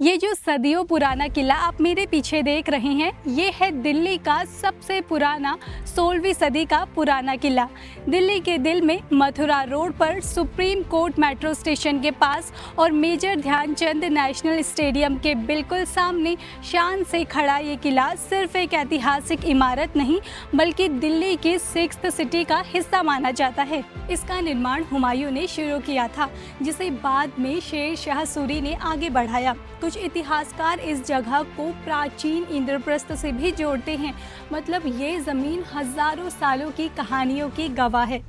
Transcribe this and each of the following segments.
ये जो सदियों पुराना किला आप मेरे पीछे देख रहे हैं, ये है दिल्ली का सबसे पुराना 16वीं सदी का पुराना किला। दिल्ली के दिल में मथुरा रोड पर सुप्रीम कोर्ट मेट्रो स्टेशन के पास और मेजर ध्यानचंद नेशनल स्टेडियम के बिल्कुल सामने शान से खड़ा ये किला सिर्फ एक ऐतिहासिक इमारत नहीं बल्कि दिल्ली की 6th सिटी का हिस्सा माना जाता है। इसका निर्माण हुमायूं ने शुरू किया था, जिसे बाद में शेर शाह सूरी ने आगे बढ़ाया। कुछ इतिहासकार इस जगह को प्राचीन इंद्रप्रस्थ से भी जोड़ते हैं, मतलब ये जमीन हजारों सालों की कहानियों की गवाह है।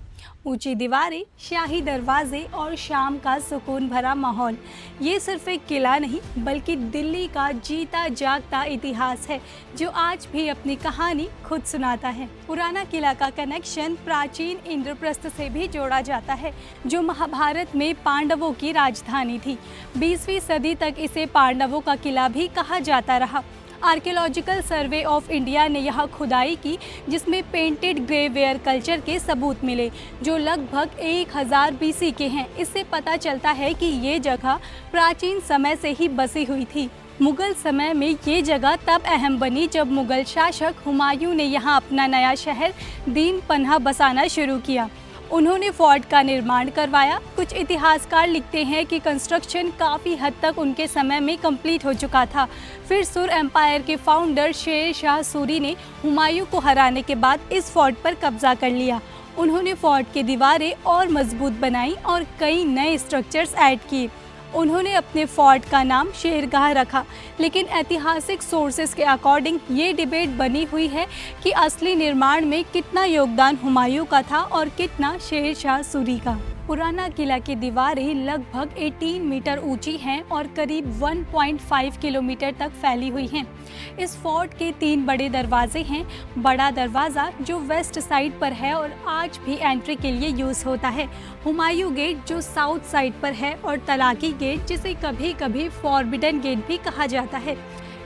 ऊंची दीवारें, शाही दरवाजे और शाम का सुकून भरा माहौल, ये सिर्फ एक किला नहीं बल्कि दिल्ली का जीता जागता इतिहास है जो आज भी अपनी कहानी खुद सुनाता है। पुराना किला का कनेक्शन प्राचीन इंद्रप्रस्थ से भी जोड़ा जाता है, जो महाभारत में पांडवों की राजधानी थी। 20वीं सदी तक इसे पांडवों का किला भी कहा जाता रहा। आर्कियोलॉजिकल सर्वे ऑफ इंडिया ने यहाँ खुदाई की, जिसमें पेंटेड ग्रेवेयर कल्चर के सबूत मिले जो लगभग 1000 BC के हैं। इससे पता चलता है कि ये जगह प्राचीन समय से ही बसी हुई थी। मुगल समय में ये जगह तब अहम बनी जब मुगल शासक हुमायूं ने यहाँ अपना नया शहर दीन पन्हा बसाना शुरू किया। उन्होंने फोर्ट का निर्माण करवाया। कुछ इतिहासकार लिखते हैं कि कंस्ट्रक्शन काफ़ी हद तक उनके समय में कंप्लीट हो चुका था। फिर सुर एम्पायर के फाउंडर शेर शाह सूरी ने हुमायूं को हराने के बाद इस फोर्ट पर कब्जा कर लिया। उन्होंने फोर्ट की दीवारें और मजबूत बनाई और कई नए स्ट्रक्चर्स ऐड किए। उन्होंने अपने फोर्ट का नाम शेरगाह रखा, लेकिन ऐतिहासिक सोर्सेज के अकॉर्डिंग ये डिबेट बनी हुई है कि असली निर्माण में कितना योगदान हुमायूं का था और कितना शेर शाह सूरी का। पुराना किला की दीवारें लगभग 18 मीटर ऊंची हैं और करीब 1.5 किलोमीटर तक फैली हुई हैं। इस फोर्ट के 3 बड़े दरवाजे हैं। बड़ा दरवाज़ा जो वेस्ट साइड पर है और आज भी एंट्री के लिए यूज़ होता है, हुमायूं गेट जो साउथ साइड पर है, और तलाकी गेट जिसे कभी कभी फॉरबिडन गेट भी कहा जाता है।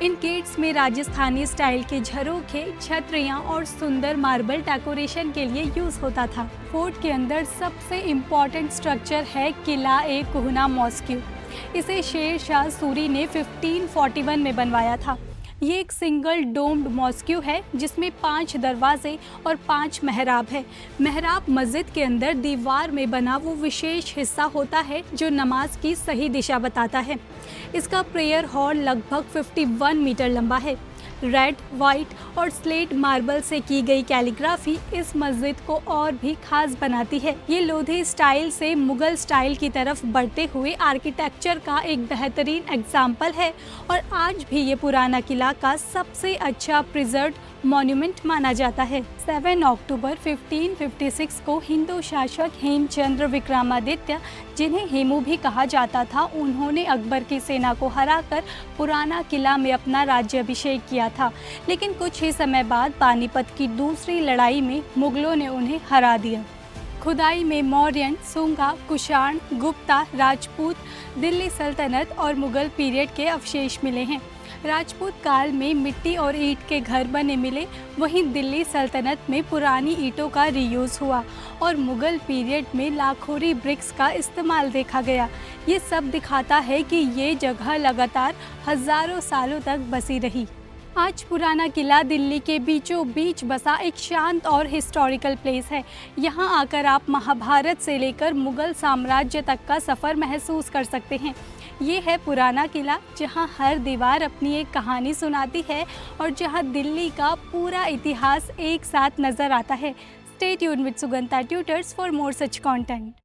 इन गेट्स में राजस्थानी स्टाइल के झरोखे, छतरियाँ और सुंदर मार्बल डेकोरेशन के लिए यूज़ होता था। फोर्ट के अंदर सबसे इम्पॉर्टेंट स्ट्रक्चर है किला ए कुहना मॉस्क्यू। इसे शेर शाह सूरी ने 1541 में बनवाया था। ये एक सिंगल डोम्ड मॉस्क्यू है जिसमें 5 दरवाजे और 5 मेहराब है। मेहराब मस्जिद के अंदर दीवार में बना वो विशेष हिस्सा होता है जो नमाज की सही दिशा बताता है। इसका प्रेयर हॉल लगभग 51 मीटर लंबा है। रेड, वाइट और स्लेट मार्बल से की गई कैलीग्राफी इस मस्जिद को और भी खास बनाती है। ये लोधी स्टाइल से मुगल स्टाइल की तरफ बढ़ते हुए आर्किटेक्चर का एक बेहतरीन एग्जाम्पल है और आज भी ये पुराना किला का सबसे अच्छा प्रिजर्व्ड मॉन्यूमेंट माना जाता है। 7 अक्टूबर 1556 को हिंदू शासक हेमचंद्र विक्रमादित्य, जिन्हें हेमू भी कहा जाता था, उन्होंने अकबर की सेना को हराकर पुराना किला में अपना राज्याभिषेक किया था। लेकिन कुछ ही समय बाद पानीपत की दूसरी लड़ाई में मुगलों ने उन्हें हरा दिया। खुदाई में मौर्यन, सुंगा, कुषाण, गुप्ता, राजपूत, दिल्ली सल्तनत और मुगल पीरियड के अवशेष मिले हैं। राजपूत काल में मिट्टी और ईंट के घर बने मिले, वहीं दिल्ली सल्तनत में पुरानी ईंटों का रीयूज़ हुआ और मुगल पीरियड में लाखोरी ब्रिक्स का इस्तेमाल देखा गया। ये सब दिखाता है कि ये जगह लगातार हजारों सालों तक बसी रही। आज पुराना किला दिल्ली के बीचों बीच बसा एक शांत और हिस्टोरिकल प्लेस है। यहाँ आकर आप महाभारत से लेकर मुगल साम्राज्य तक का सफ़र महसूस कर सकते हैं। ये है पुराना किला, जहाँ हर दीवार अपनी एक कहानी सुनाती है और जहाँ दिल्ली का पूरा इतिहास एक साथ नज़र आता है। Stay tuned with Suganta tutors for more such content.